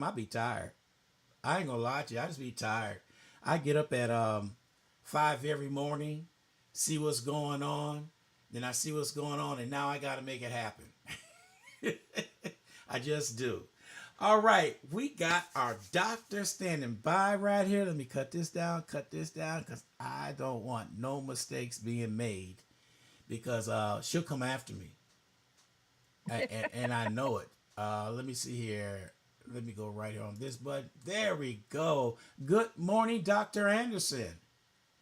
I be tired. I ain't gonna lie to you. I just be tired. I get up at 5 every morning, see what's going on. Then I see what's going on, and now I got to make it happen. I just do. All right, we got our doctor standing by right here. Let me cut this down, because I don't want no mistakes being made. Because she'll come after me, and I know it. Let me see here. Let me go right here on this button. There we go. Good morning, Dr. Anderson.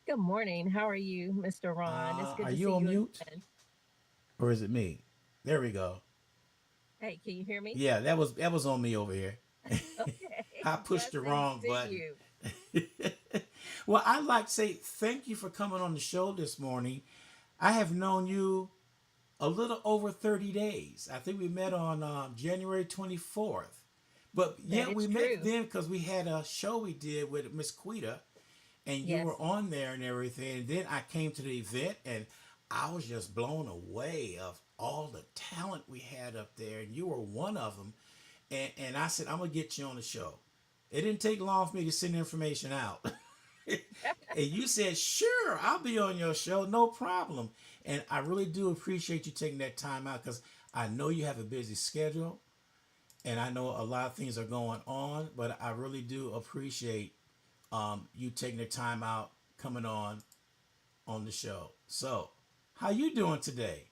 Good morning. How are you, Mr. Ron? It's good Are to you see on you mute? again. Or is it me? There we go. Hey, can you hear me? Yeah, that was on me over here. Okay. I pushed the Blessings wrong to button. you. Well, I'd like to say thank you for coming on the show this morning. I have known you a little over 30 days. I think we met on January 24th. But That yeah, is we met true. then because we had a show we did with Miss Quita, and you were Yes. on there and everything. And then I came to the event, and I was just blown away of all the talent we had up there, and you were one of them. And I said, I'm gonna get you on the show. It didn't take long for me to send information out. And you said, sure, I'll be on your show, no problem. And I really do appreciate you taking that time out, because I know you have a busy schedule, and I know a lot of things are going on, but I really do appreciate you taking the time out, coming on the show. So, how you doing today?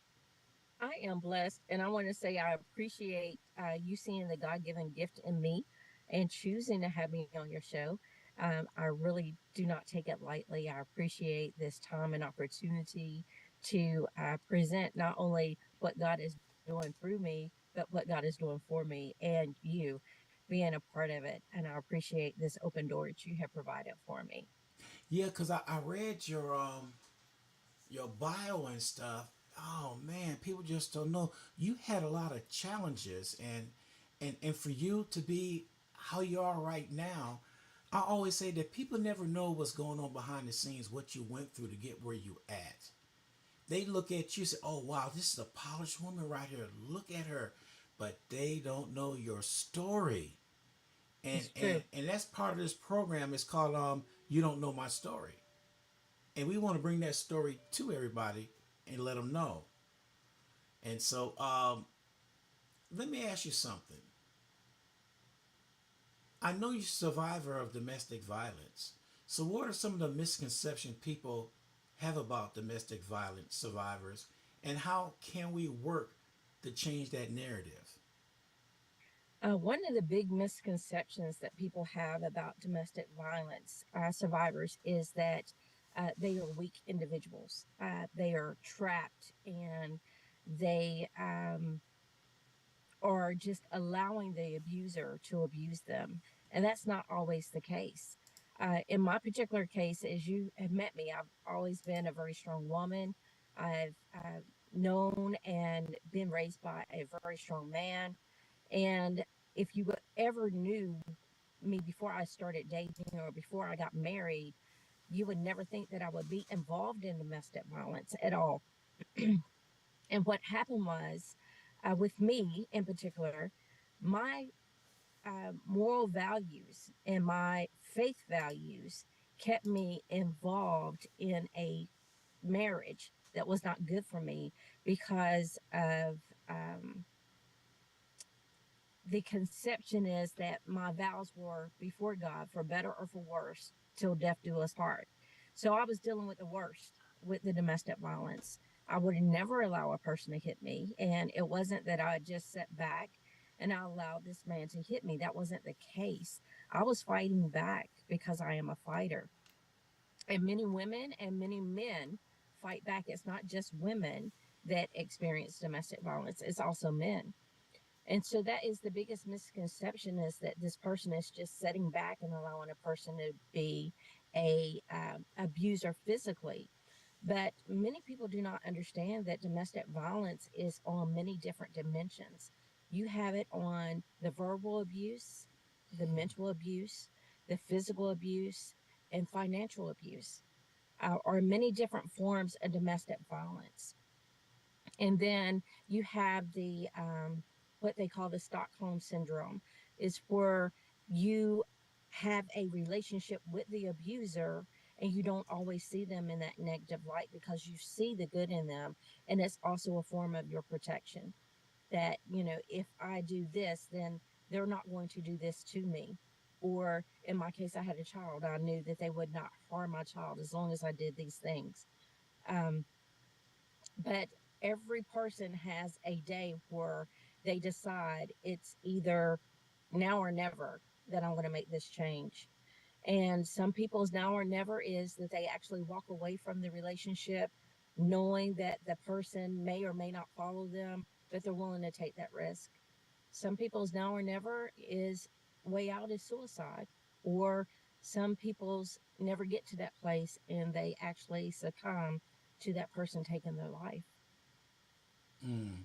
I am blessed, and I want to say I appreciate you seeing the God given gift in me and choosing to have me on your show. I really do not take it lightly. I appreciate this time and opportunity to present not only what God is doing through me, but what God is doing for me and you being a part of it. And I appreciate this open door that you have provided for me. Yeah, because I read your bio and stuff. Oh man, people just don't know you had a lot of challenges, and for you to be how you are right now, I always say that people never know what's going on behind the scenes, what you went through to get where you at. They look at you and say, "Oh wow, this is a polished woman right here. Look at her," but they don't know your story, and It's and true. and that's part of this program. It's called "You Don't Know My Story," and we want to bring that story to everybody and let them know. And so, let me ask you something. I know you're a survivor of domestic violence. So, what are some of the misconceptions people have about domestic violence survivors, and how can we work to change that narrative? One of the big misconceptions that people have about domestic violence survivors is that they are weak individuals. They are trapped and they are just allowing the abuser to abuse them. And that's not always the case. In my particular case, as you have met me, I've always been a very strong woman. I've known and been raised by a very strong man. And if you ever knew me before I started dating or before I got married, you would never think that I would be involved in domestic violence at all. And what happened was, with me in particular, my moral values and my faith values kept me involved in a marriage that was not good for me because of the conception is that my vows were before God for better or for worse till death do us part. So I was dealing with the worst with the domestic violence. I would never allow a person to hit me. And it wasn't that I just sat back and I allowed this man to hit me. That wasn't the case. I was fighting back because I am a fighter. And many women and many men fight back. It's not just women that experience domestic violence, it's also men. And so that is the biggest misconception is that this person is just sitting back and allowing a person to be a abuser physically. But many people do not understand that domestic violence is on many different dimensions. You have it on the verbal abuse, the mental abuse, the physical abuse, and financial abuse, or many different forms of domestic violence. And then you have the what they call the Stockholm syndrome, is where you have a relationship with the abuser and you don't always see them in that negative light because you see the good in them. And it's also a form of your protection that, if I do this, then they're not going to do this to me. Or in my case, I had a child. I knew that they would not harm my child as long as I did these things. Um, but every person has a day where they decide it's either now or never that I'm going to make this change. And some people's now or never is that they actually walk away from the relationship knowing that the person may or may not follow them, but they're willing to take that risk. Some people's now or never is way out is suicide, or some people's never get to that place and they actually succumb to that person taking their life. Mm.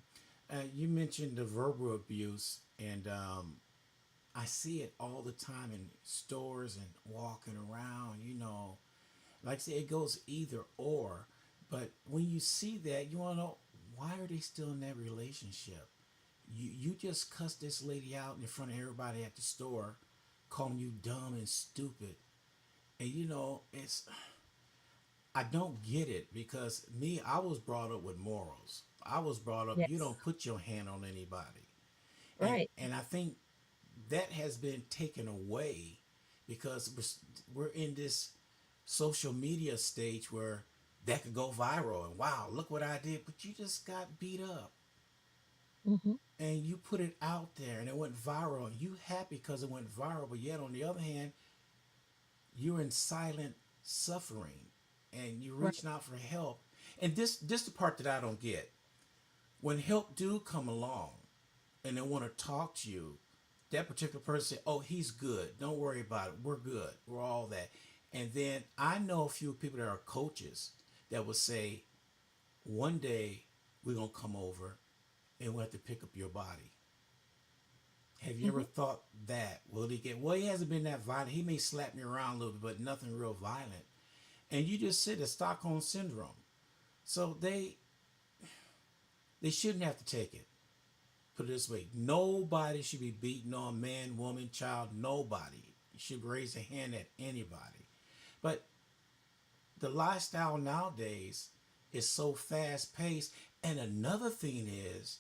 You mentioned the verbal abuse, and I see it all the time in stores and walking around. Like I say, it goes either or. But when you see that, you want to know, why are they still in that relationship? You just cussed this lady out in front of everybody at the store, calling you dumb and stupid. And it's I don't get it, because me, I was brought up with morals. I was brought up, you Yes. don't put your hand on anybody. And Right. and I think that has been taken away, because we're in this social media stage where that could go viral, and wow, look what I did, but you just got beat up Hmm. and you put it out there and it went viral, and you happy because it went viral, but yet on the other hand, you're in silent suffering and you're Right. reaching out for help. And this the part that I don't get. When help do come along and they want to talk to you, that particular person say, "Oh, he's good. Don't worry about it. We're good. We're all that." And then I know a few people that are coaches that will say, "One day we're gonna come over and we'll have to pick up your body." Have you ever Hmm. thought that? Will he get? Well, he hasn't been that violent. He may slap me around a little bit, but nothing real violent. And you just sit at Stockholm syndrome. So they shouldn't have to take it. Put it this way: nobody should be beating on man, woman, child. Nobody should raise a hand at anybody. But the lifestyle nowadays is so fast paced. And another thing is,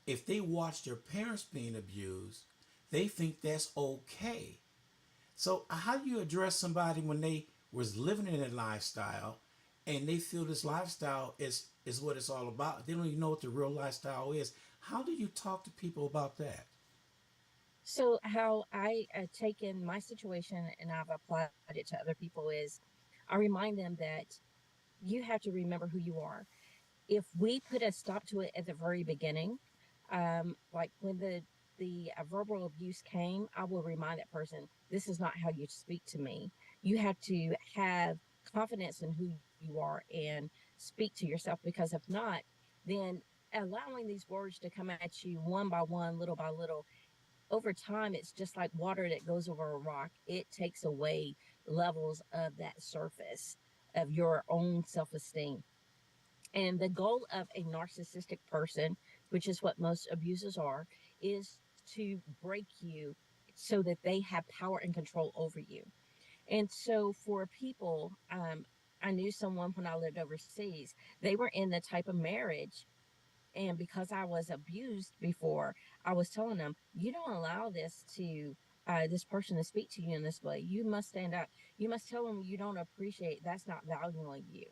if they watch their parents being abused, they think that's okay. So how do you address somebody when they was living in a lifestyle and they feel this lifestyle is what it's all about? They don't even know what the real lifestyle is. How do you talk to people about that? So, how I take in my situation and I've applied it to other people is I remind them that you have to remember who you are. If we put a stop to it at the very beginning, like when the verbal abuse came, I will remind that person, this is not how you speak to me. You have to have confidence in who you are and speak to yourself, because if not, then allowing these words to come at you one by one, little by little, over time, it's just like water that goes over a rock. It takes away levels of that surface of your own self esteem. And the goal of a narcissistic person, which is what most abusers are, is to break you so that they have power and control over you. And so for people, I knew someone when I lived overseas, they were in the type of marriage. And because I was abused before, I was telling them, you don't allow this person to speak to you in this way. You must stand up. You must tell them you don't appreciate, that's not valuing you.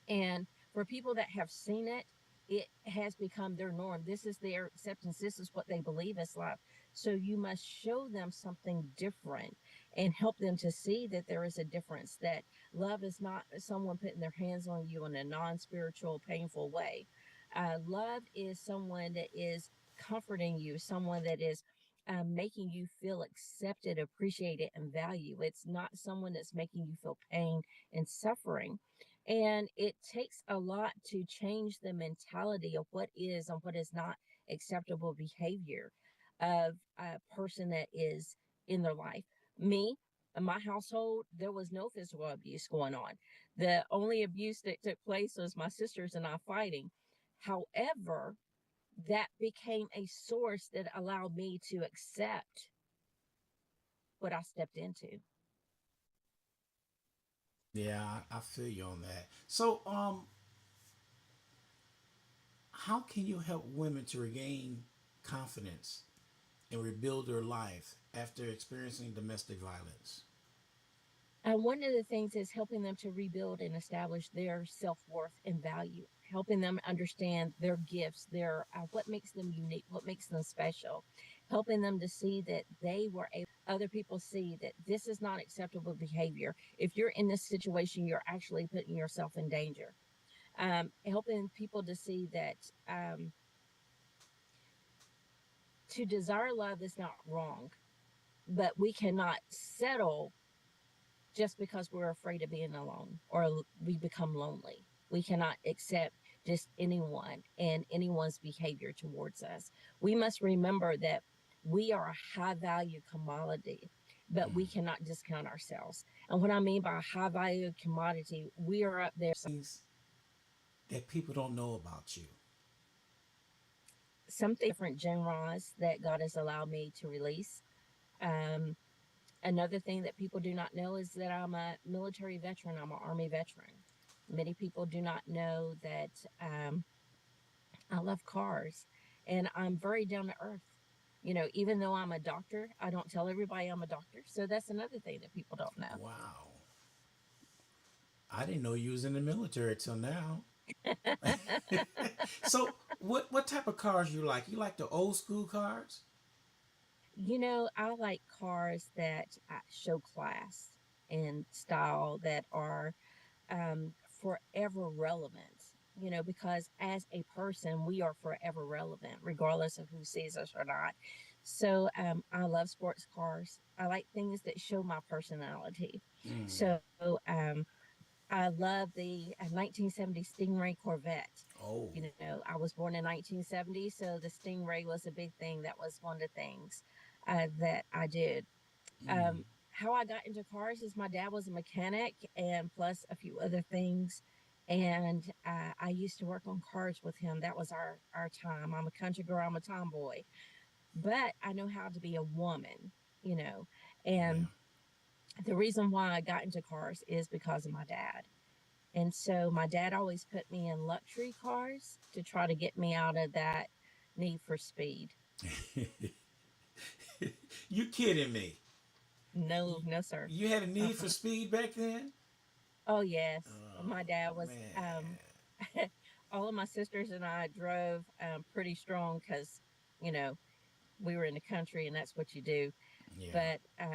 And for people that have seen it, it has become their norm. This is their acceptance. This is what they believe is love. So you must show them something different and help them to see that there is a difference, that love is not someone putting their hands on you in a non spiritual, painful way. Love is someone that is comforting you, someone that is making you feel accepted, appreciated, and valued. It's not someone that's making you feel pain and suffering. And it takes a lot to change the mentality of what is and what is not acceptable behavior of a person that is in their life. Me, in my household, there was no physical abuse going on. The only abuse that took place was my sisters and I fighting. However, that became a source that allowed me to accept what I stepped into. Yeah, I feel you on that. So, how can you help women to regain confidence and rebuild their life after experiencing domestic violence? One of the things is helping them to rebuild and establish their self worth and value, helping them understand their gifts, their what makes them unique, what makes them special, helping them to see that they were able. Other people see that this is not acceptable behavior. If you're in this situation, you're actually putting yourself in danger. Helping people to see that to desire love is not wrong, but we cannot settle just because we're afraid of being alone or we become lonely. We cannot accept just anyone and anyone's behavior towards us. We must remember that we are a high value commodity, but we cannot discount ourselves. And what I mean by a high value commodity, we are up there. Things that people don't know about you. Something different genres that God has allowed me to release. Um, Another thing that people do not know is that I'm a military veteran. I'm an Army veteran. Many people do not know that I love cars and I'm very down to earth. You know, even though I'm a doctor, I don't tell everybody I'm a doctor. So that's another thing that people don't Wow. I didn't know you was in the military till now. know. So, what type of cars you like? You like the old school cars? You know, I like cars that show class and style that are forever relevant, you know, because as a person, we are forever relevant, regardless of who sees us or not. So I love sports cars. I like things that show my personality. Mm. So I love the 1970 Stingray Corvette. Oh. You know, I was born in 1970, so the Stingray was a big thing. That was one of the things that I did. Mm. How I got into cars is my dad was a mechanic and plus a few other things. And I used to work on cars with him. That was our time. I'm a country girl, I'm a tomboy, but I know how to be a woman, you know. Yeah. And the reason why I got into cars is because of my dad. And so my dad always put me in luxury cars to try to get me out of that need for speed. You kidding me? No, You, no, sir. you had a need for Uh-uh. speed back then? Oh yes, my dad Oh was. man. All of my sisters and I drove pretty strong because you know we were in the country and that's what you do. Yeah. But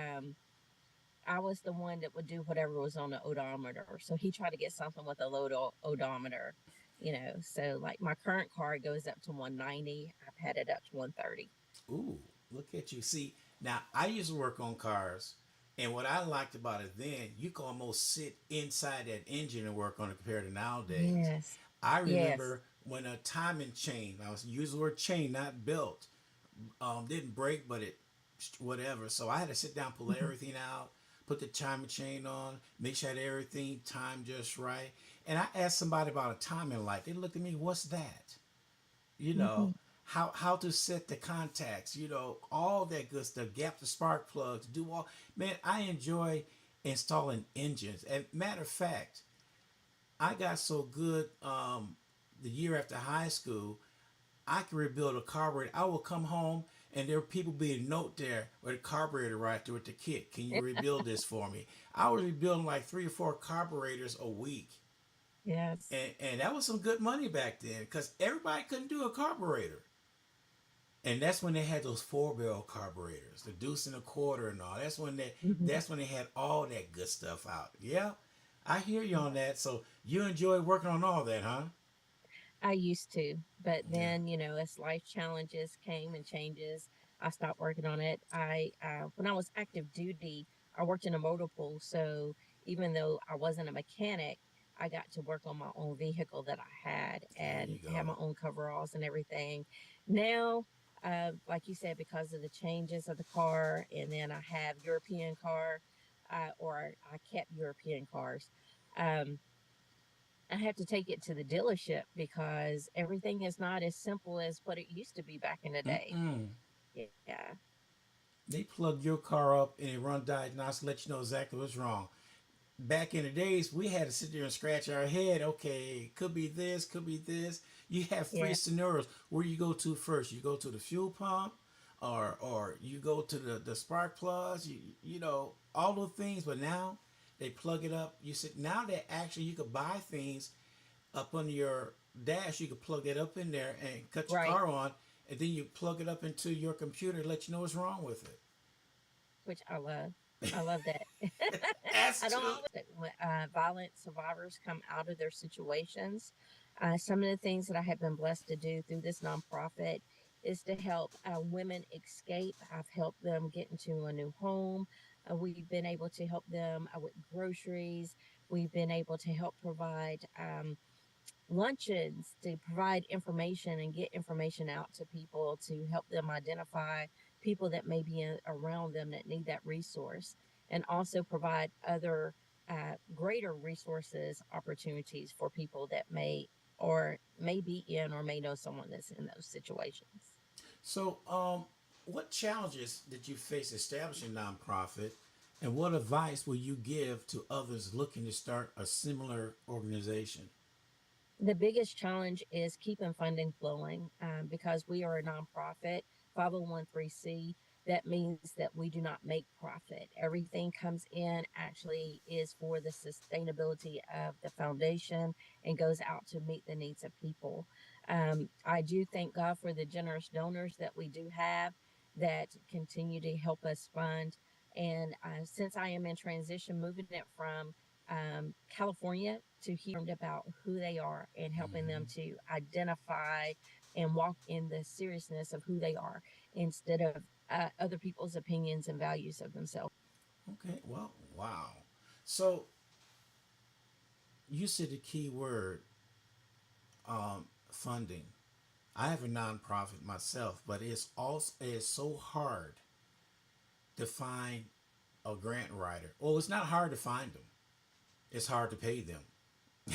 I was the one that would do whatever was on the odometer. So he tried to get something with a low odometer. You know, so like my current car goes up to 190. I've had it up to 130. Ooh, look at you. See, now I used to work on cars, and what I liked about it then, you could almost sit inside that engine and work on it compared to nowadays. Yes, I yes. remember when a timing chain, I was using the word chain, not belt, didn't break, but it whatever. So I had to sit down, pull Mhm. everything out, put the timing chain on, make sure I had everything timed just right. And I asked somebody about a timing light. They looked at me, "What's that?" You know, Mhm. how to set the contacts, all that good stuff, gap the spark plugs, do all. Man, I enjoy installing engines. And matter of fact, I got so good the year after high school, I could rebuild a carburetor. I would come home and there were people being note there with a carburetor right there with the kit. Can you rebuild this for me? I was rebuilding like 3 or 4 carburetors a week. Yes. And that was some good money back then because everybody couldn't do a carburetor. And that's when they had those 4 barrel carburetors, the deuce and a quarter and all. Mhm. That's when they had all that good stuff out. Yeah, I hear you on Yeah. that. So you enjoy working on all that, huh? I used to, but Yeah. then, you know, as life challenges came and changes, I stopped working on it. When I was active duty, I worked in a motor pool. So even though I wasn't a mechanic, I got to work on my own vehicle that I had There and you had go. my own coveralls and everything. Now, like you said, because of the changes of the car, and then I have European car, or I kept European cars. Um, I have to take it to the dealership because everything is not as simple as what it used to be back in the day. Mm-mm. Yeah. They plug your car up and they run diagnostics, let you know exactly what's wrong. Back in the days, we had to sit there and scratch our head. Okay, could be this, could be this. You have three Yeah, scenarios. Where you go to first? You go to the fuel pump, or you go to the spark plugs. You know all those things. But now they plug it up. You said now that actually you could buy things up on your dash. You could plug that up in there and cut your right. car on, and then you plug it up into your computer and let you know what's wrong with Which I love. I love that. it. As I don't to always when violent survivors come out of their situations. Some of the things that I have been blessed to do through this nonprofit is to help women escape. I've helped them get into a new home. We've been able to help them with groceries. We've been able to help provide luncheons to provide information and get information out to people to help them identify people that may be around them that need that resource, and also provide other greater resources opportunities for people that may be in or may know someone that's in those situations. So, what challenges did you face establishing a nonprofit, and what advice will you give to others looking to start a similar organization? The biggest challenge is keeping funding flowing because we are a nonprofit, 501(c). That means that we do not make profit. Everything comes in actually is for the sustainability of the foundation and goes out to meet the needs of people. I do thank God for the generous donors that we do have that continue to help us fund. And since I am in transition, moving it from California to here about who they are and helping them Hmm. to identify and walk in the seriousness of who they are instead of other people's opinions and values of themselves. Okay, well, wow. So, you said the key word, funding. I have a nonprofit myself, but it's so hard to find a grant writer. Well, it's not hard to find them. It's hard to pay them.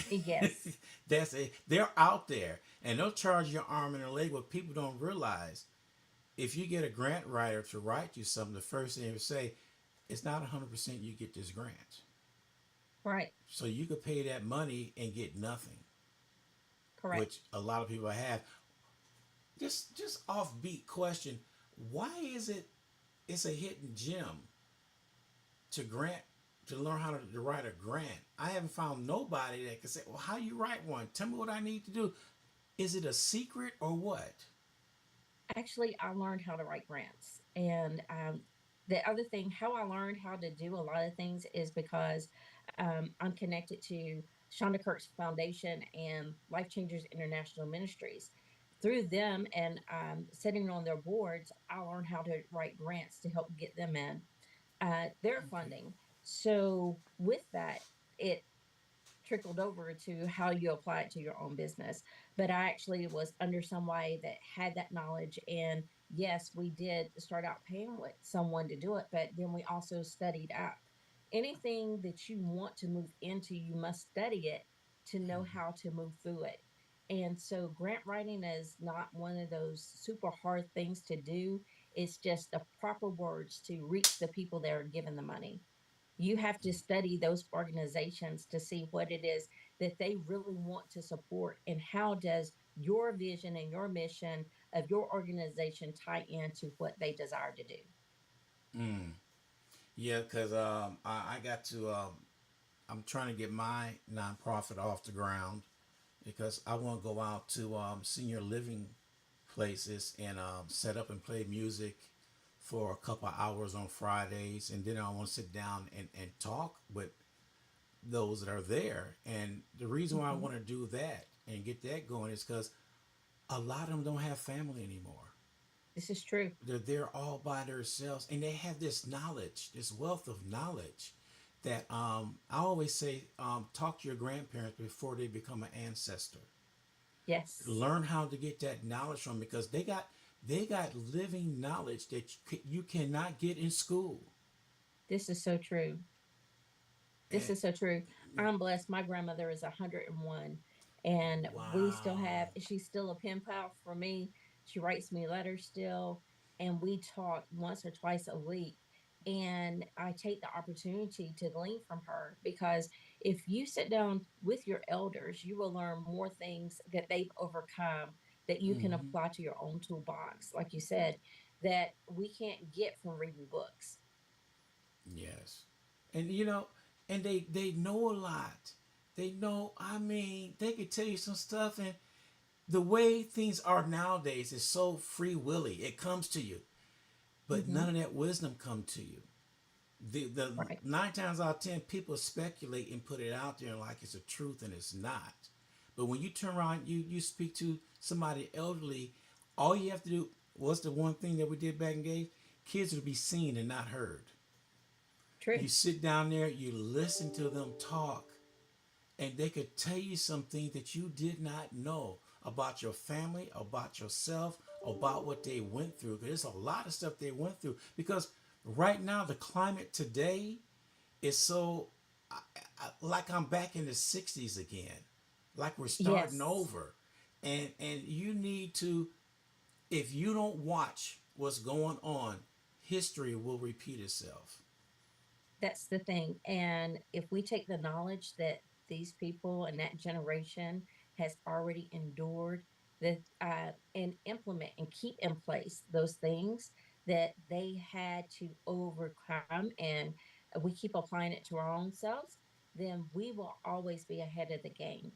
Yes, That's it. They're out there, and they'll charge your arm and a leg. What people don't realize, if you get a grant writer to write you something, the first thing they would say, it's not 100% you get this grant. right, So you could pay that money and get nothing, correct. which a lot of people have. Just offbeat question: why is it it's a hidden gem to grant to learn how to write a grant? I haven't found nobody that can say, "Well, how you write one? Tell me what I need to do." Is it a secret or what? Actually, I learned how to write grants. And the other thing, how I learned how to do a lot of things is because I'm connected to Shonda Kirk's Foundation and Life Changers International Ministries. Through them and sitting on their boards, I learned how to write grants to help get them in their Okay. funding. So, with that, it trickled over to how you apply it to your own business. But I actually was under somebody that had that knowledge. And yes, we did start out paying with someone to do it, but then we also studied up. Anything that you want to move into, you must study it to know how to move through it. And so, grant writing is not one of those super hard things to do. It's just the proper words to reach the people that are given the money. You have to study those organizations to see what it is that they really want to support and how does your vision and your mission of your organization tie into what they desire to do. Mm. Yeah, because I got to. I'm trying to get my nonprofit off the ground because I want to go out to senior living places and set up and play music for a couple of hours on Fridays, and then I want to sit down and talk with those that are there. And the reason why I Mhm. want to do that and get that going is because a lot of them don't have family anymore. This is true. They're there all by themselves, and they have this knowledge, this wealth of knowledge. That I always say, talk to your grandparents before they become an ancestor. Yes, Learn how to get that knowledge from because they got living knowledge that you cannot get in school. this is so true. This And is so true. I'm blessed. My grandmother is 101 and we still have, wow. she's still a pen pal for me. She writes me letters still. and we talk once or twice a week. And I take the opportunity to glean from her, because if you sit down with your elders, you will learn more things that they've overcome that you can Hmm. apply to your own toolbox, like you said, that we can't get from reading books. Yes. And and they know a lot. They know, I mean, they could tell you some stuff, and the way things are nowadays is so free willy. It comes to you. But Hmm. none of that wisdom come to you. The Right. 9 times out of 10 people speculate and put it out there like it's a truth, and it's not. But when you turn around, you speak to somebody elderly, all you have to do, what's the one thing that we did back in days? Kids would be seen and not heard. True. You sit down there, you listen to them talk, and they could tell you something that you did not know about your family, about yourself, about what they went through. There's a lot of stuff they went through, because right now the climate today is so, like I'm back in the 60s again, like we're starting Yes. over. And you need to, if you don't watch what's going on, history will repeat itself. That's the thing. And if we take the knowledge that these people and that generation has already endured, that and implement and keep in place those things that they had to overcome, and we keep applying it to our own selves, then we will always be ahead of the game.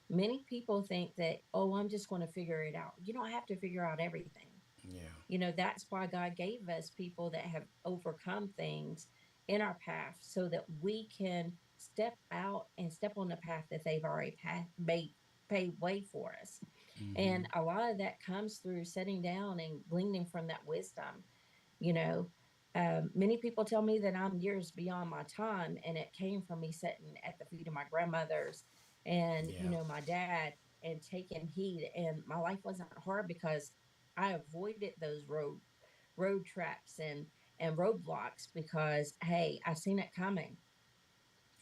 Many people think that, oh, I'm just going to figure it out. You don't have to figure out everything. Yeah. That's why God gave us people that have overcome things in our path, so that we can step out and step on the path that they've already made paved way for us. Mm-hmm. And a lot of that comes through sitting down and gleaning from that wisdom. you know Many people tell me that I'm years beyond my time, and it came from me sitting at the feet of my grandmothers and Yeah. my dad, and taking heed. And my life wasn't hard because I avoided those road traps and roadblocks, because hey, I've seen it coming.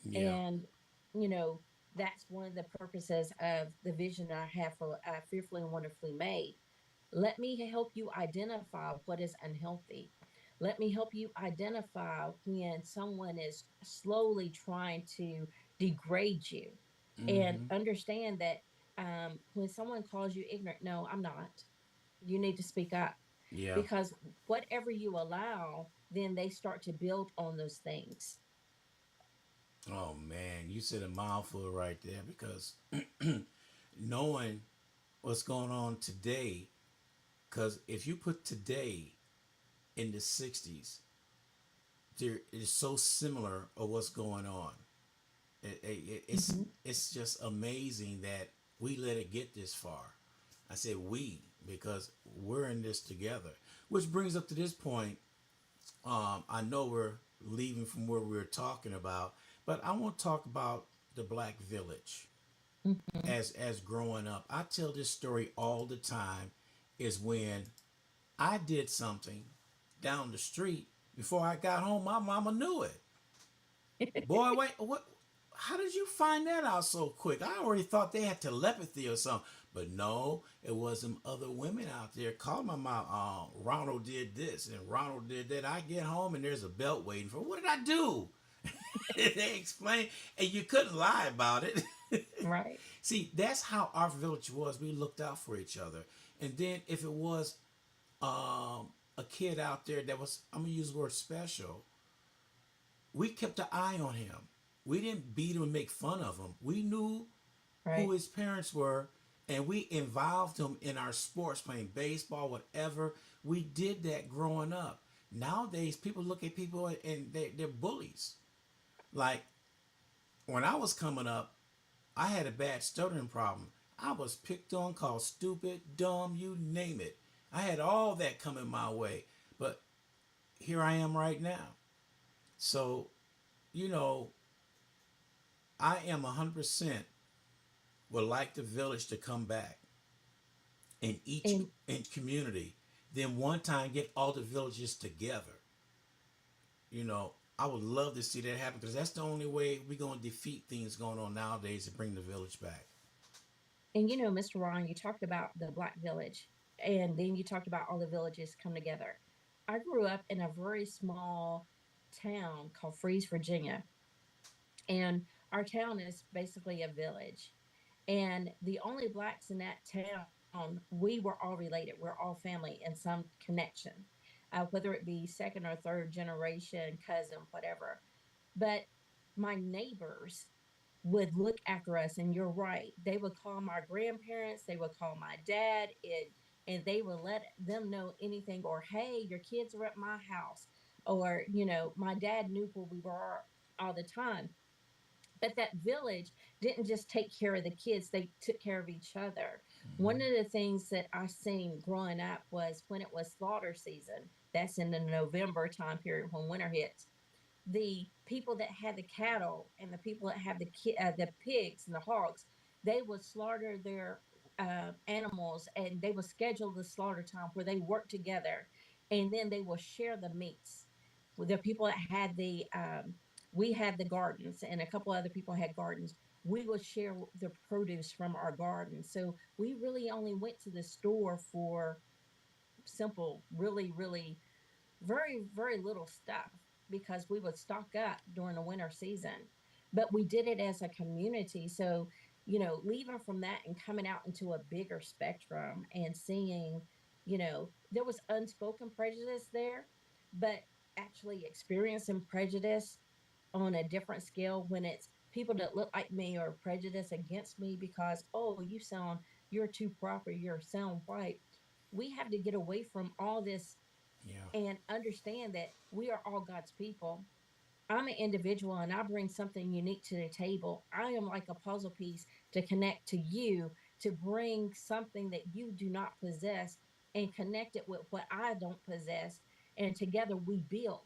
Yeah. And you know that's one of the purposes of the vision I have for Fearfully and Wonderfully Made. Let me help you identify what is unhealthy. Let me help you identify when someone is slowly trying to degrade you, and Mm-hmm. understand that when someone calls you ignorant, no, I'm not. You need to speak up, Yeah. because whatever you allow, then they start to build on those things. Oh man, you said a mouthful right there, because knowing what's going on today, because if you put today in the 60s, there is so similar of what's going on. It's Hmm. it's just amazing that we let it get this far. I say we because we're in this together. Which brings up to this point. I know we're leaving from where we were talking about, but I want to talk about the Black Village Hmm. as growing up. I tell this story all the time. Is when I did something down the street before I got home, my mama knew it. Boy, wait, what? How did you find that out so quick? I already thought they had telepathy or something. But no, it was some other women out there calling my mom. Ronald did this and Ronald did that. I get home and there's a belt waiting for. What did I do? They explained, and you couldn't lie about it. Right. See, that's how our village was. We looked out for each other. And then if it was a kid out there that was, I'm gonna use the word special, we kept an eye on him. We didn't beat him and make fun of him. We knew who Right. his parents were, and we involved him in our sports, playing baseball, whatever. We did that growing up. Nowadays, people look at people and they're bullies. Like when I was coming up, I had a bad stuttering problem. I was picked on, called stupid, dumb, you name it. I had all that coming my way. But here I am right now. So, you know, I am 100% would like the village to come back in each And in community. Then one time get all the villages together. You know, I would love to see that happen, because that's the only way we're going to defeat things going on nowadays and bring the village back. Mr. Ron, you talked about the Black Village, and then you talked about all the villages come together. I grew up in a very small town called Freeze, Virginia, and our town is basically a village. And the only blacks in that town, we were all related. We're all family in some connection, whether it be second or third generation, cousin, whatever. But my neighbors would look after us, and you're right. They would call my grandparents, they would call my dad, and they would let them know anything, or hey, your kids are at my house, or my dad knew where we were all the time. But that village didn't just take care of the kids, they took care of each other. One of Hmm. the things that I seen growing up was when it was slaughter season, that's in the November time period when winter hits, the people that had the cattle and the people that have the pigs and the hogs, they would slaughter their animals, and they would schedule the slaughter time where they work together, and then they will share the meats with the people that had the. We had the gardens, and a couple other people had gardens. We would share the produce from our garden, so we really only went to the store for simple, really very little stuff because we would stock up during the winter season. But we did it as a community. So, leaving from that and coming out into a bigger spectrum and seeing, there was unspoken prejudice there, but actually experiencing prejudice on a different scale when it's people that look like me or prejudice against me because, oh, you're too proper, you're sound white. We have to get away from all this Yeah. and understand that we are all God's people. I'm an individual and I bring something unique to the table. I am like a puzzle piece to connect to you, to bring something that you do not possess and connect it with what I don't possess. And together we build.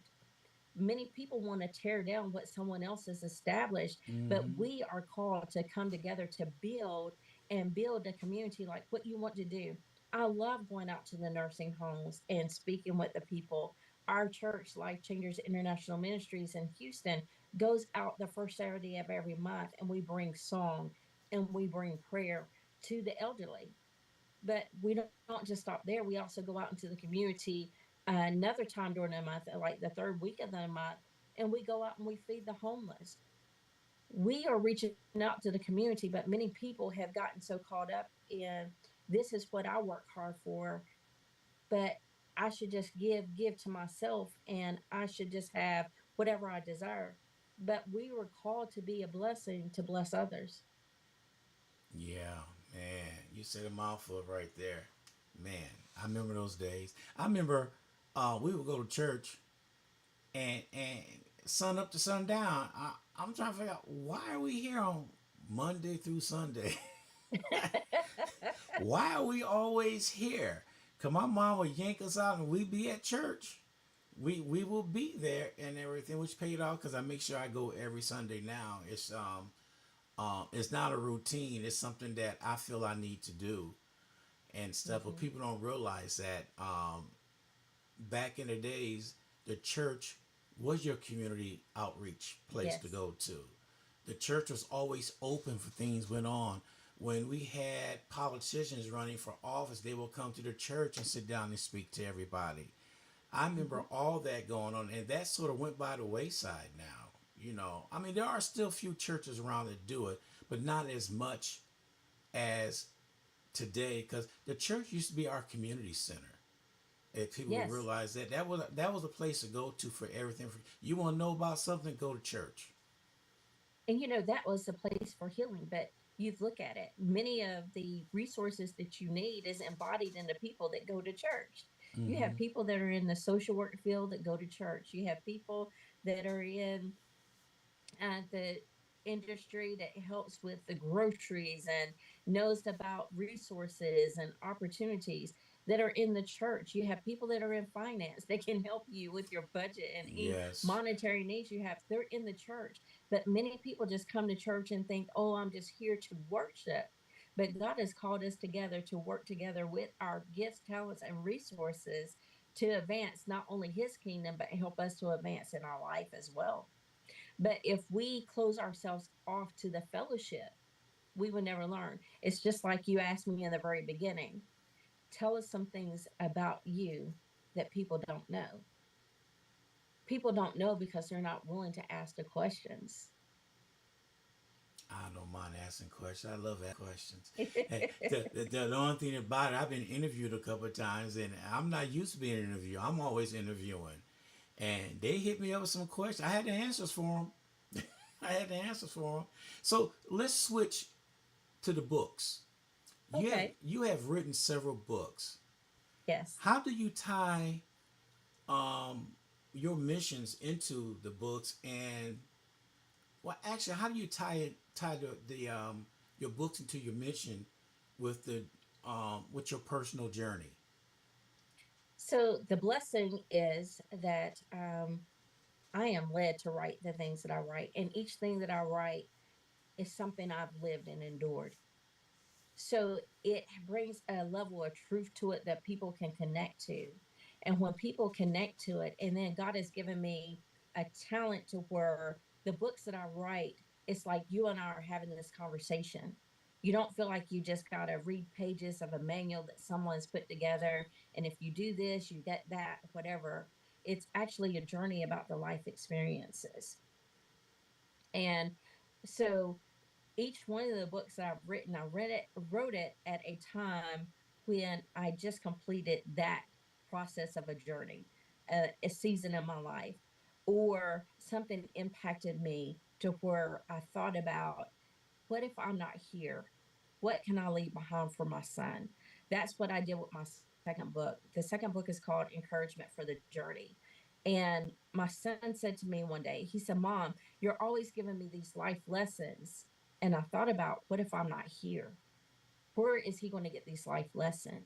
Many people want to tear down what someone else has established, but Hmm. we are called to come together to build and build a community like what you want to do. I love going out to the nursing homes and speaking with the people. Our church, Life Changers International Ministries in Houston, goes out the first Saturday of every month, and we bring song and we bring prayer to the elderly. But we don't just stop there. We also go out into the community another time during the month, like the third week of the month, and we go out and we feed the homeless. We are reaching out to the community, but many people have gotten so caught up in this is what I work hard for, but I should just give to myself, and I should just have whatever I desire. But we were called to be a blessing to bless others. Yeah, man, you said a mouthful right there. Man, I remember those days. I remember we would go to church and sun up to sundown. I'm trying to figure out why are we here on Monday through Sunday? Why are we always here? Cause my mom would yank us out and we'd be at church. We will be there and everything, which paid off because I make sure I go every Sunday now. It's not a routine. It's something that I feel I need to do and stuff. But Hmm. people don't realize that back in the days, the church was your community outreach place to Yes. go to. The church was always open for things went on. When we had politicians running for office, they would come to the church and sit down and speak to everybody. I remember Hmm. all that going on, and that sort of went by the wayside now. I mean, there are still few churches around that do it, but not as much as today because the church used to be our community center. If people would Yes. realize that was a place to go to for everything. You want to know about something, go to church. And that was a place for healing. But you look at it, many of the resources that you need is embodied in the people that go to church. You have Mm-hmm. people that are in the social work field that go to church. You have people that are in the industry that helps with the groceries and knows about resources and opportunities that are in the church. You have people that are in finance that can help you with your budget and any Yes. monetary needs you have. They're in the church. But many people just come to church and think, oh, I'm just here to worship. But God has called us together to work together with our gifts, talents, and resources to advance not only His kingdom, but help us to advance in our life as well. But if we close ourselves off to the fellowship, we would never learn. It's just like you asked me in the very beginning, tell us some things about you that people don't know. People don't know because they're not willing to ask the questions. I don't mind asking questions. I love asking questions. And the only thing about it, I've been interviewed a couple of times, and I'm not used to being interviewed. I'm always interviewing, and they hit me up with some questions. I had the answers for them. I had the answers for them. So let's switch to the books. Okay. You have written several books. Yes. How do you tie um, your missions into the books, and well, actually, how do you tie the your books into your mission with your personal journey? So the blessing is that I am led to write the things that I write, and each thing that I write is something I've lived and endured. So it brings a level of truth to it that people can connect to. And when people connect to it, and then God has given me a talent to where the books that I write, it's like you and I are having this conversation. You don't feel like you just got to read pages of a manual that someone's put together. And if you do this, you get that, whatever. It's actually a journey about the life experiences. And so each one of the books that I've written, wrote it at a time when I just completed that process of a journey, a season of my life, or something impacted me to where I thought about, what if I'm not here? What can I leave behind for my son? That's what I did with my second book. The second book is called Encouragement for the Journey. And my son said to me one day, he said, Mom, you're always giving me these life lessons. And I thought about, what if I'm not here? Where is he going to get these life lessons?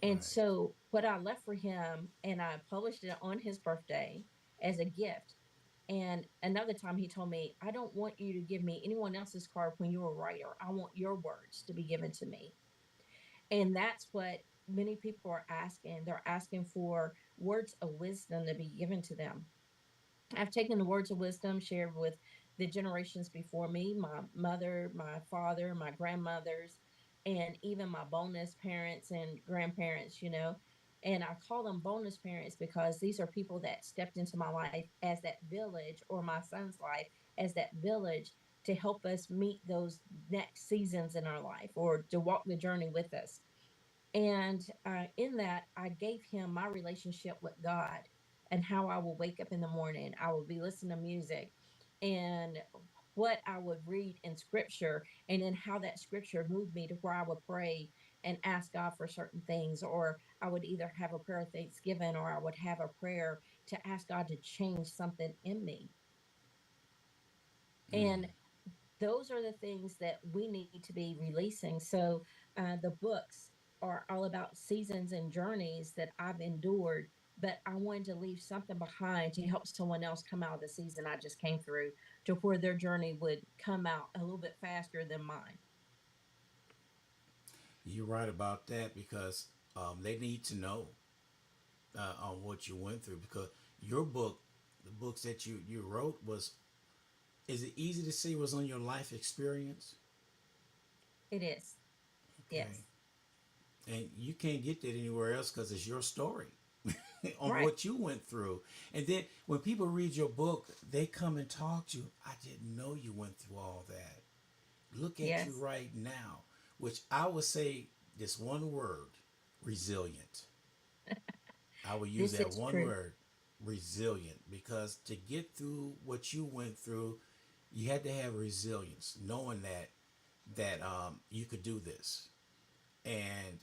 And Right. so, what I left for him, and I published it on his birthday as a gift. And another time he told me, I don't want you to give me anyone else's card when you're a writer. I want your words to be given to me. And that's what many people are asking. They're asking for words of wisdom to be given to them. I've taken the words of wisdom shared with the generations before me, my mother, my father, my grandmothers, and even my bonus parents and grandparents, you know. And I call them bonus parents because these are people that stepped into my life as that village, or my son's life as that village, to help us meet those next seasons in our life, or to walk the journey with us. And in that, I gave him my relationship with God, and how I will wake up in the morning. I will be listening to music, and what I would read in scripture, and then how that scripture moved me to where I would pray and ask God for certain things. Or I would either have a prayer of thanksgiving, or I would have a prayer to ask God to change something in me. And Mm. those are the things that we need to be releasing. So the books are all about seasons and journeys that I've endured, but I wanted to leave something behind to help someone else come out of the season I just came through, to where their journey would come out a little bit faster than mine. You're right about that because they need to know on what you went through because your book, the books that you wrote was. Is it easy to say was on your life experience? It is. Okay, Yes. and you can't get that anywhere else because it's your story on Right. what you went through. And then when people read your book, they come and talk to you. I didn't know you went through all that. Look at you Yes. right now, which I would say this one word, resilient. I would use This that is one true. word, resilient, because to get through what you went through, you had to have resilience, knowing that you could do this, and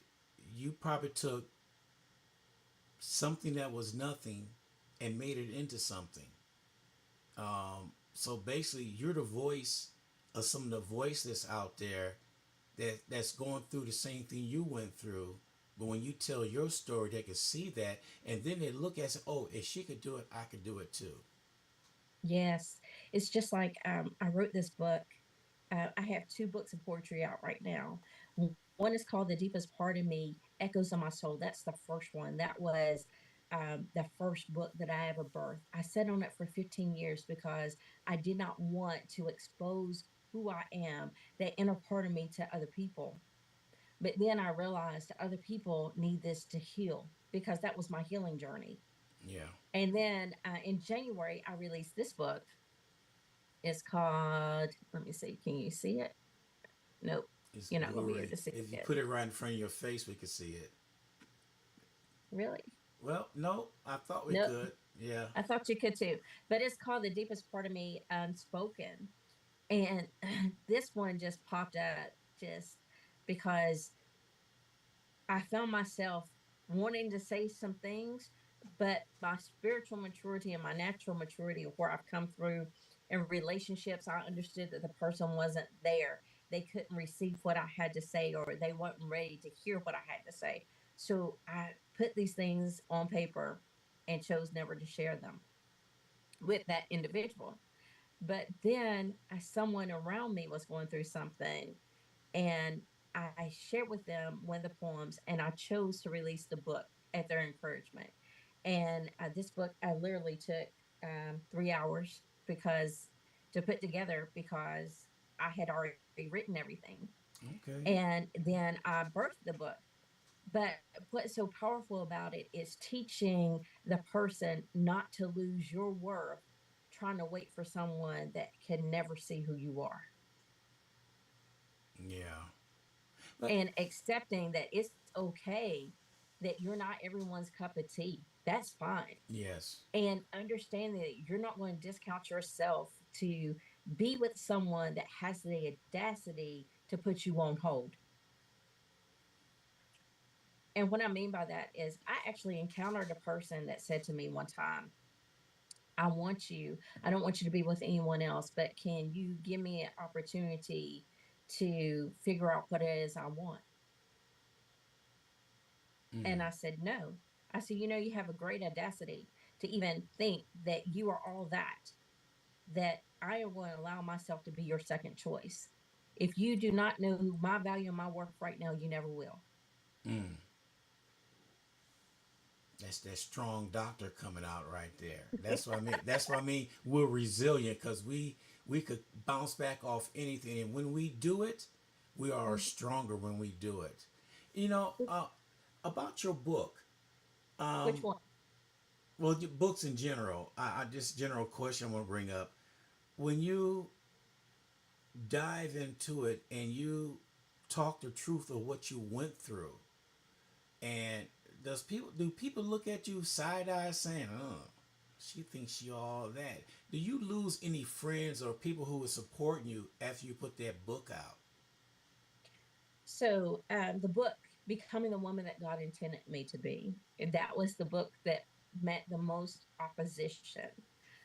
you probably took something that was nothing and made it into something. So basically, you're the voice of some of the voices out there that's going through the same thing you went through. But when you tell your story, they can see that, and then they look at it, and say, "Oh, if she could do it, I could do it too." Yes. It's just like, I wrote this book. I have two books of poetry out right now. One is called The Deepest Part of Me, Echoes of My Soul. That's the first one. That was the first book that I ever birthed. I sat on it for 15 years because I did not want to expose who I am, that inner part of me, to other people. But then I realized other people need this to heal. because that was my healing journey. Yeah. And then in January, I released this book. It's called, let me see, can you see it? Nope. It's You're not going to be able blurry. to see If you it. put it right in front of your face, we could see it. Really? Well, no, I thought we Nope. could. Yeah. I thought you could too. But it's called The Deepest Part of Me Unspoken. And this one just popped up just because I found myself wanting to say some things, but my spiritual maturity and my natural maturity of where I've come through in relationships, I understood that the person wasn't there. They couldn't receive what I had to say, or they weren't ready to hear what I had to say. So I put these things on paper and chose never to share them with that individual. But then someone around me was going through something, and I shared with them one of the poems, and I chose to release the book at their encouragement. And this book, I literally took 3 hours because to put together because I had already written everything. Okay. And then I birthed the book. But what's so powerful about it is teaching the person not to lose your worth trying to wait for someone that can never see who you are, Yeah. But and accepting that it's okay that you're not everyone's cup of tea. That's fine. yes. And understanding that you're not going to discount yourself to be with someone that has the audacity to put you on hold. And what I mean by that is, I actually encountered a person that said to me one time, I don't want you to be with anyone else, but can you give me an opportunity to figure out what it is I want? And Mm. I said, no. I said, you have a great audacity to even think that you are all that, that I am going to allow myself to be your second choice. If you do not know my value and my worth right now, you never will. Mm. That's that strong doctor coming out right there. That's what I mean. That's what I mean. We're resilient because we could bounce back off anything, and when we do it, we are stronger when we do it. You know, about your book. Which Um, one? well, your books in general. I just general question I want to bring up. When you dive into it and you talk the truth of what you went through, and do people look at you side eye saying, "Oh, she thinks she all that"? Do you lose any friends or people who were supporting you after you put that book out? So, the book, Becoming the Woman That God Intended Me to Be, that was the book that met the most opposition.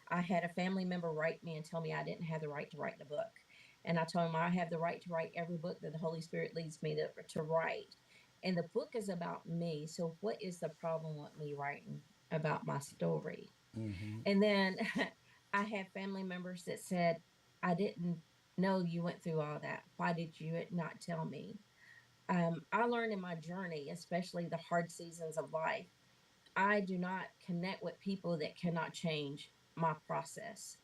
I had a family member write me and tell me I didn't have the right to write the book. And I told him I have the right to write every book that the Holy Spirit leads me to write. And the book is about me. So, what is the problem with me writing about my story? Mm-hmm. And then I had family members that said, I didn't know you went through all that. Why did you not tell me? I learned in my journey, especially the hard seasons of life, I do not connect with people that cannot change my process.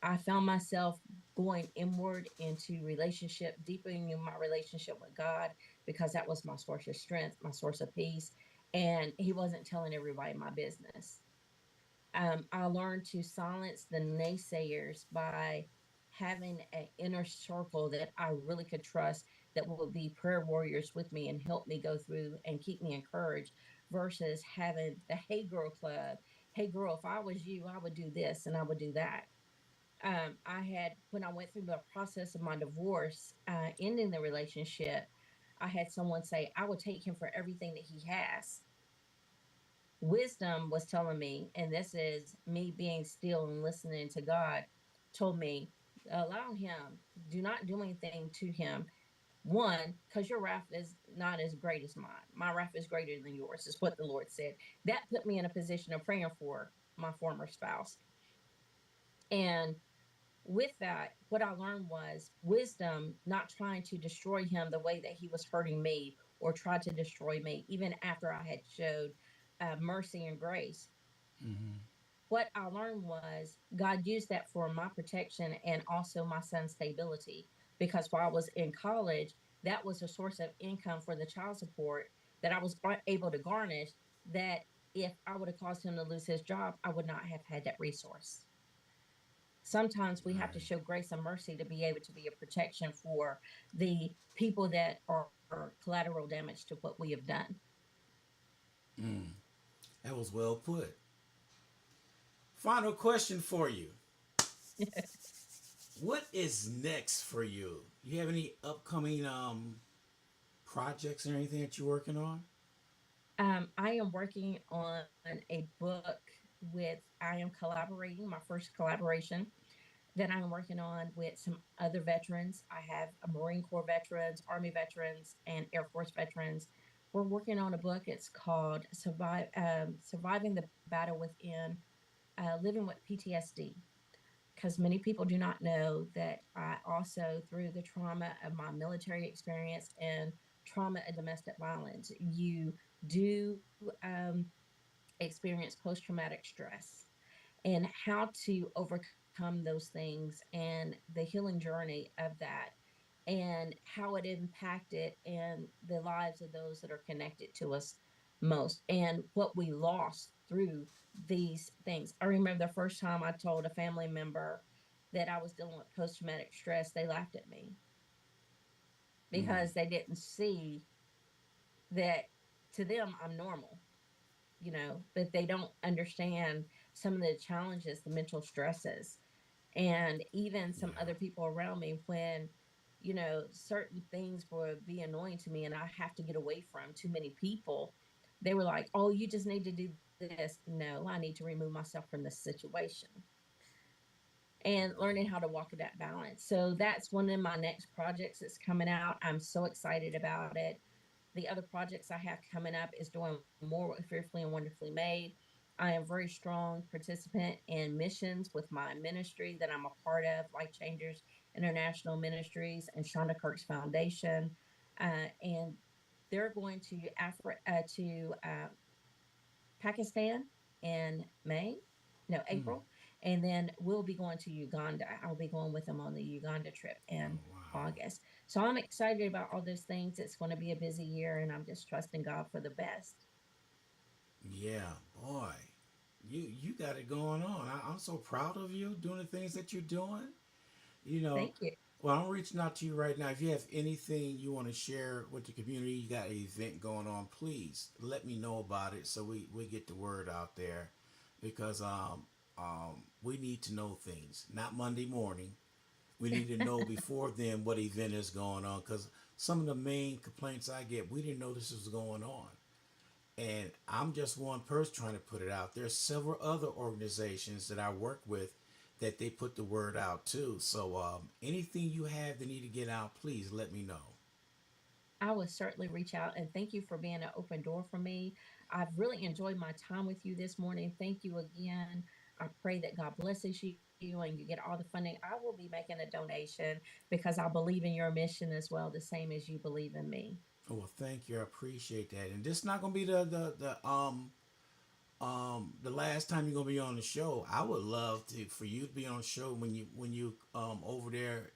I found myself going inward into relationship, deepening in my relationship with God, because that was my source of strength, my source of peace. And He wasn't telling everybody my business. I learned to silence the naysayers by having an inner circle that I really could trust, that would be prayer warriors with me and help me go through and keep me encouraged, versus having the Hey Girl Club. Hey girl, if I was you, I would do this and I would do that. I had, when I went through the process of my divorce, ending the relationship, I had someone say, I would take him for everything that he has. Wisdom was telling me, and this is me being still and listening to God, told me, allow him, do not do anything to him. One, because your wrath is not as great as mine. My wrath is greater than yours, is what the Lord said. That put me in a position of praying for my former spouse. And with that, what I learned was wisdom, not trying to destroy him the way that he was hurting me or tried to destroy me, even after I had showed mercy and grace. Mm-hmm. What I learned was God used that for my protection and also my son's stability. Because while I was in college, that was a source of income for the child support that I was able to garnish. that if I would have caused him to lose his job, I would not have had that resource. Sometimes we have to Right. show grace and mercy to be able to be a protection for the people that are collateral damage to what we have done. Mm, that was well put. Final question for you. What is next for you? You have any upcoming projects or anything that you're working on? I am working on a book with, I am collaborating, my first collaboration that I'm working on with some other veterans. I have Marine Corps veterans, Army veterans, and Air Force veterans. We're working on a book. It's called Surviving the Battle Within, Living with PTSD. Because many people do not know that I also, through the trauma of my military experience and trauma and domestic violence, you do experience post traumatic stress and how to overcome those things and the healing journey of that and how it impacted and the lives of those that are connected to us most and what we lost through these things. I remember the first time I told a family member that I was dealing with post traumatic stress, they laughed at me Mm, because they didn't see that to them I'm normal, but they don't understand some of the challenges, the mental stresses, and even some yeah. other people around me when certain things would be annoying to me and I have to get away from too many people. They were like, oh, you just need to do this. No, I need to remove myself from this situation, and learning how to walk in that balance. So that's one of my next projects that's coming out. I'm so excited about it. The other projects I have coming up is doing more with Fearfully and Wonderfully Made. I am very strong participant in missions with my ministry that I'm a part of, Life Changers International Ministries and Shonda Kirk's Foundation, and they're going to Pakistan in May, no, Mm, April, and then we'll be going to Uganda. I'll be going with them on the Uganda trip oh in wow. August. So I'm excited about all those things. It's going to be a busy year, and I'm just trusting God for the best. Yeah, boy. You got it going on. I'm so proud of you doing the things that you're doing. You know, Thank you. well, I'm reaching out to you right now. If you have anything you want to share with the community, you got an event going on, please let me know about it so we get the word out there because we need to know things. Not Monday morning. We need to know before then what event is going on because some of the main complaints I get, we didn't know this was going on. And I'm just one person trying to put it out. There's several other organizations that I work with that they put the word out too. So anything you have that need to get out, please let me know. I will certainly reach out and thank you for being an open door for me. I've really enjoyed my time with you this morning. Thank you again. I pray that God blesses you and you get all the funding. I will be making a donation because I believe in your mission as well, the same as you believe in me. Oh, well, thank you. I appreciate that. And this is not gonna be the last time you're gonna be on the show. I would love to for you to be on the show when you over there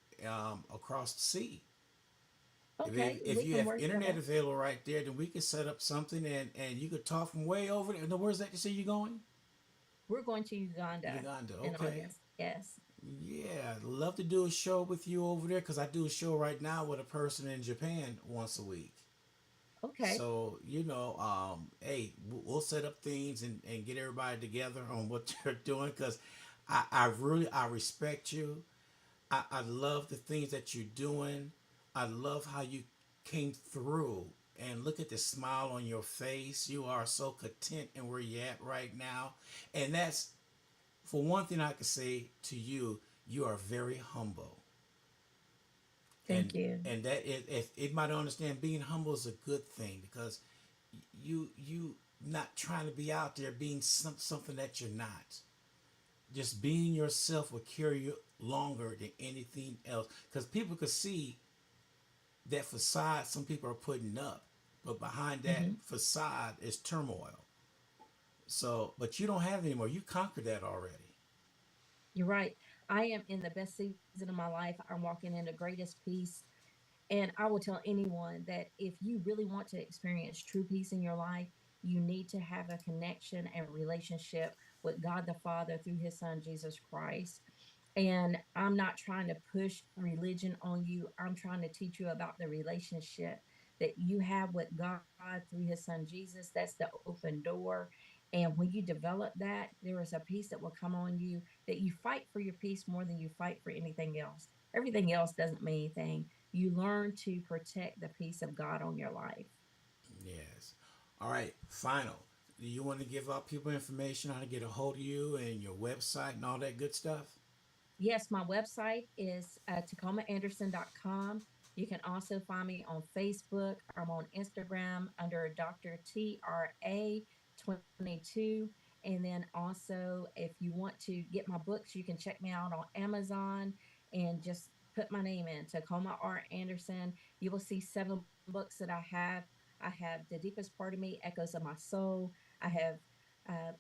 across the sea. Okay, If we you can have work that internet out. available right there, then we could set up something and you could talk from way over there. Now, where's that you say you're going? We're going to Uganda Uganda. in Okay. August. Yes. Yeah, I'd love to do a show with you over there because I do a show right now with a person in Japan once a week. Okay. So hey, we'll set up things and get everybody together on what they're doing because I respect you. I love the things that you're doing. I love how you came through and look at the smile on your face. You are so content in where you're at right now, and that's for one thing I can say to you. You are very humble, and Thank you. that if it might understand being humble is a good thing because you not trying to be out there being something that you're not. Just being yourself will carry you longer than anything else because people could see that facade some people are putting up, but behind that Hmm. facade is turmoil. So, but you don't have it anymore. You conquered that already. You're right. I am in the best season of my life. I'm walking in the greatest peace. And I will tell anyone that if you really want to experience true peace in your life, You need to have a connection and relationship with God the Father through his son, Jesus Christ. And I'm not trying to push religion on you. I'm trying to teach you about the relationship that you have with God through his son Jesus. That's the open door. And when you develop that, there is a peace that will come on you that you fight for your peace more than you fight for anything else. Everything else doesn't mean anything. You learn to protect the peace of God on your life. Yes. All right. Final. Do you want to give out people information how to get a hold of you and your website and all that good stuff? Yes, my website is tacomaanderson.com. You can also find me on Facebook. I'm on Instagram under Dr. TRA22. And then also, if you want to get my books, you can check me out on Amazon and just put my name in Tacoma R. Anderson. You will see 7 books that I have. I have The Deepest Part of Me, Echoes of My Soul. I have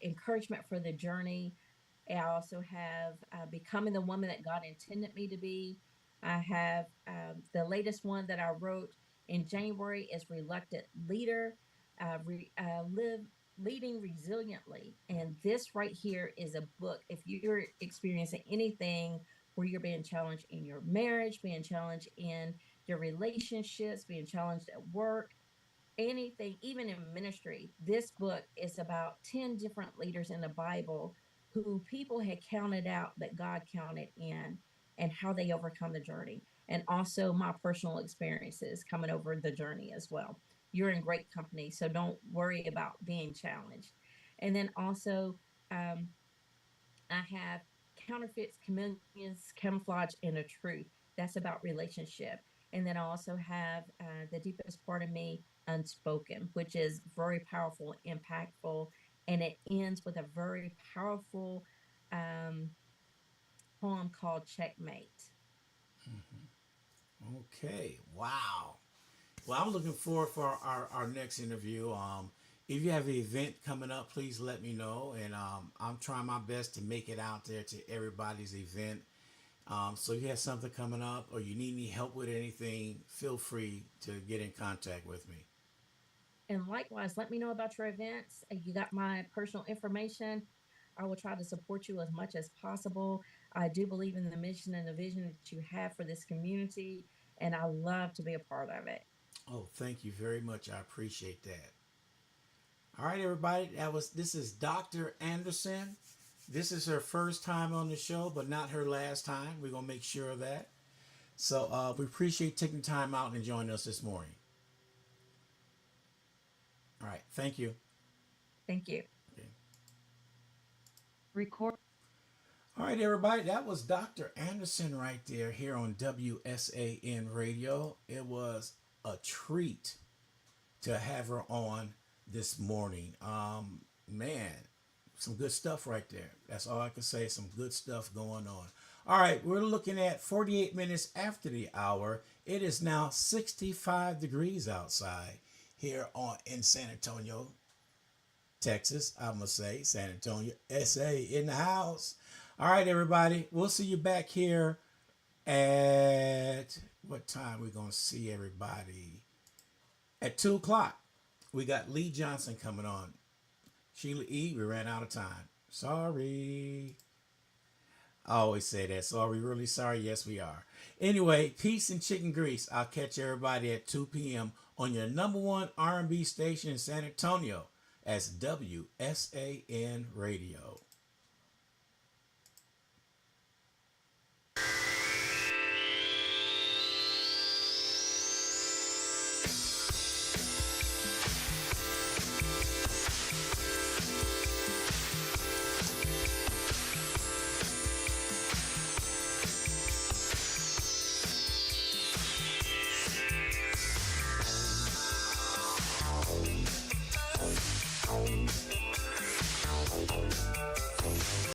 Encouragement for the Journey. I also have Becoming the Woman That God Intended Me to Be. I have the latest one that I wrote in January is Reluctant Leader, Live Leading Resiliently. And this right here is a book. If you're experiencing anything where you're being challenged in your marriage, being challenged in your relationships, being challenged at work, anything, even in ministry, this book is about 10 different leaders in the Bible who people had counted out that God counted in and how they overcome the journey. And also my personal experiences coming over the journey as well. You're in great company, so don't worry about being challenged. And then also, um, I have Counterfeits, Chameleons, Camouflage, and the Truth. That's about relationship. And then I also have The Deepest Part of Me, Unspoken, which is very powerful, impactful, and it ends with a very powerful um, poem called Checkmate. Okay. Wow. Well, I'm looking forward for our next interview. If you have an event coming up, please let me know. And I'm trying my best to make it out there to everybody's event. So if you have something coming up or you need any help with anything, feel free to get in contact with me. And likewise, let me know about your events. You got my personal information. I will try to support you as much as possible. I do believe in the mission and the vision that you have for this community, and I love to be a part of it. Oh, thank you very much. I appreciate that. All right, everybody. This is Dr. Anderson. This is her first time on the show, but not her last time. We're gonna make sure of that. So we appreciate taking time out and joining us this morning. All right, thank you. Thank you. Okay. Record. All right, everybody. That was Dr. Anderson right there here on WSAN Radio. It was a treat to have her on this morning. Man, some good stuff right there. That's all I can say. Some good stuff going on. All right, we're looking at 48 minutes after the hour. It is now 65 degrees outside here on in San Antonio, Texas. I must say San Antonio, SA in the house. All right, everybody. We'll see you back here at what time we're gonna see everybody at 2 o'clock. We got Lee Johnson coming on. Sheila E. We ran out of time. Sorry. I always say that. So are we really sorry? Yes, we are. Anyway, peace and chicken grease. I'll catch everybody at 2 p.m. on your number one R&B station in San Antonio as WSAN Radio.